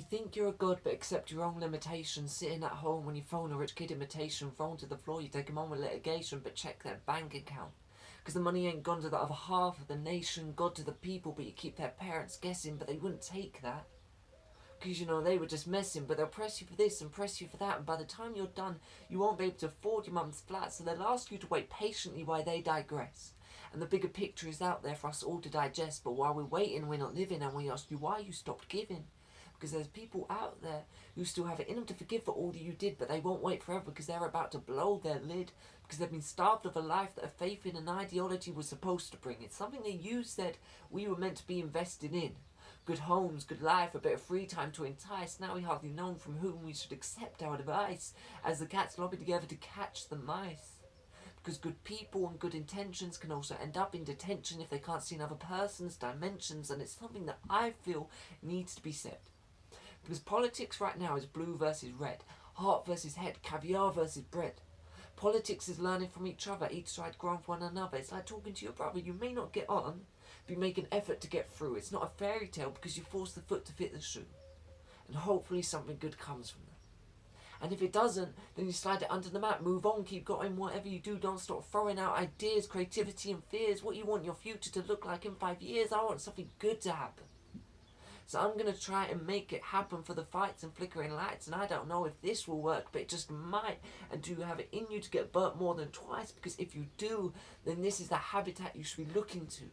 You think you're a god, but accept your own limitations. Sitting at home when you phone a rich kid imitation, thrown to the floor, you take him on with litigation, but check their bank account. Because the money ain't gone to the other half of the nation, God to the people, but you keep their parents guessing, but they wouldn't take that. Because, they were just messing, but they'll press you for this and press you for that, and by the time you're done, you won't be able to afford your mum's flat, so they'll ask you to wait patiently while they digress. And the bigger picture is out there for us all to digest, but while we're waiting, we're not living, and we ask you why you stopped giving. Because there's people out there who still have it in them to forgive for all that you did, but they won't wait forever because they're about to blow their lid, because they've been starved of a life that a faith in an ideology was supposed to bring. It's something that you said we were meant to be invested in. Good homes, good life, a bit of free time to entice. Now we hardly know from whom we should accept our advice, as the cats lobby together to catch the mice. Because good people and good intentions can also end up in detention if they can't see another person's dimensions, and it's something that I feel needs to be said. Because politics right now is blue versus red, heart versus head, caviar versus bread. Politics is learning from each other, each side growing from one another. It's like talking to your brother. You may not get on, but you make an effort to get through. It's not a fairy tale because you force the foot to fit the shoe. And hopefully something good comes from that. And if it doesn't, then you slide it under the mat, move on, keep going, whatever you do, don't stop throwing out ideas, creativity and fears, what you want your future to look like in 5 years. I want something good to happen. So I'm going to try and make it happen for the fights and flickering lights, and I don't know if this will work, but it just might. And do you have it in you to get burnt more than twice? Because if you do, then this is the habitat you should be looking to.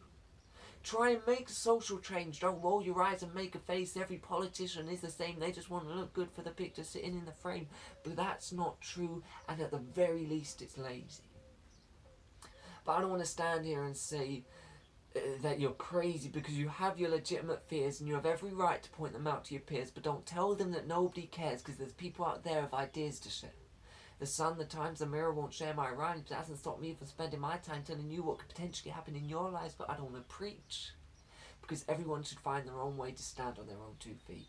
Try and make social change. Don't roll your eyes and make a face. Every politician is the same. They just want to look good for the picture sitting in the frame. But that's not true, and at the very least it's lazy. But I don't want to stand here and say that you're crazy, because you have your legitimate fears and you have every right to point them out to your peers, but don't tell them that nobody cares, because there's people out there with ideas to share. The Sun, the Times, the Mirror won't share my rhymes, but it hasn't stopped me from spending my time telling you what could potentially happen in your lives, but I don't want to preach. Because everyone should find their own way to stand on their own 2 feet.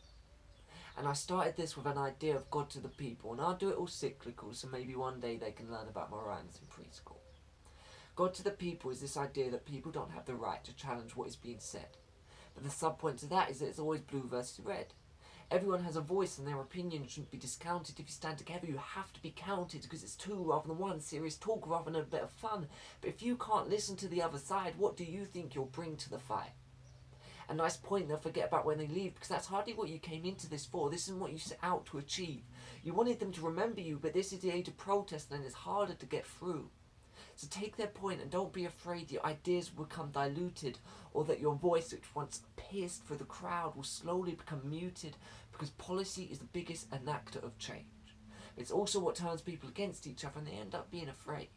And I started this with an idea of God to the people, and I'll do it all cyclical, so maybe one day they can learn about my rhymes in preschool. God to the people is this idea that people don't have the right to challenge what is being said. But the sub-point to that is that it's always blue versus red. Everyone has a voice and their opinion shouldn't be discounted. If you stand together, you have to be counted, because it's 2 rather than 1, serious talk rather than a bit of fun. But if you can't listen to the other side, what do you think you'll bring to the fight? A nice point they'll forget about when they leave, because that's hardly what you came into this for. This isn't what you set out to achieve. You wanted them to remember you, but this is the age of protest and it's harder to get through. So take their point and don't be afraid your ideas will become diluted, or that your voice, which once pierced through the crowd, will slowly become muted, because policy is the biggest enactor of change. It's also what turns people against each other, and they end up being afraid.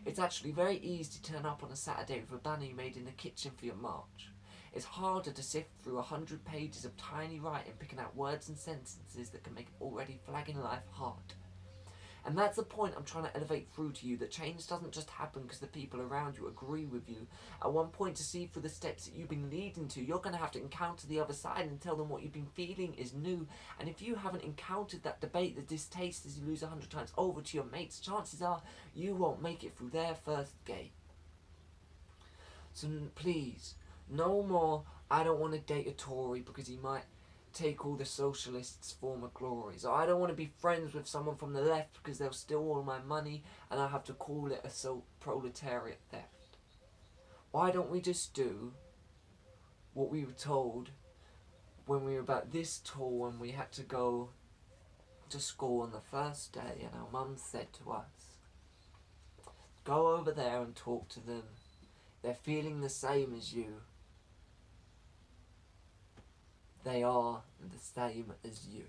It's actually very easy to turn up on a Saturday with a banner you made in the kitchen for your march. It's harder to sift through 100 pages of tiny writing, picking out words and sentences that can make an already flagging life hard. And that's the point I'm trying to elevate through to you, that change doesn't just happen because the people around you agree with you. At one point, to see through the steps that you've been leading to, you're going to have to encounter the other side and tell them what you've been feeling is new. And if you haven't encountered that debate, the distaste as you lose 100 times over to your mates, chances are you won't make it through their first gate. So please, no more, I don't want to date a Tory because he might take all the socialists' former glories. Or I don't want to be friends with someone from the left because they'll steal all my money and I have to call it a proletariat theft. Why don't we just do what we were told when we were about this tall and we had to go to school on the first day, and our mum said to us, go over there and talk to them. They're feeling the same as you. They are the same as you.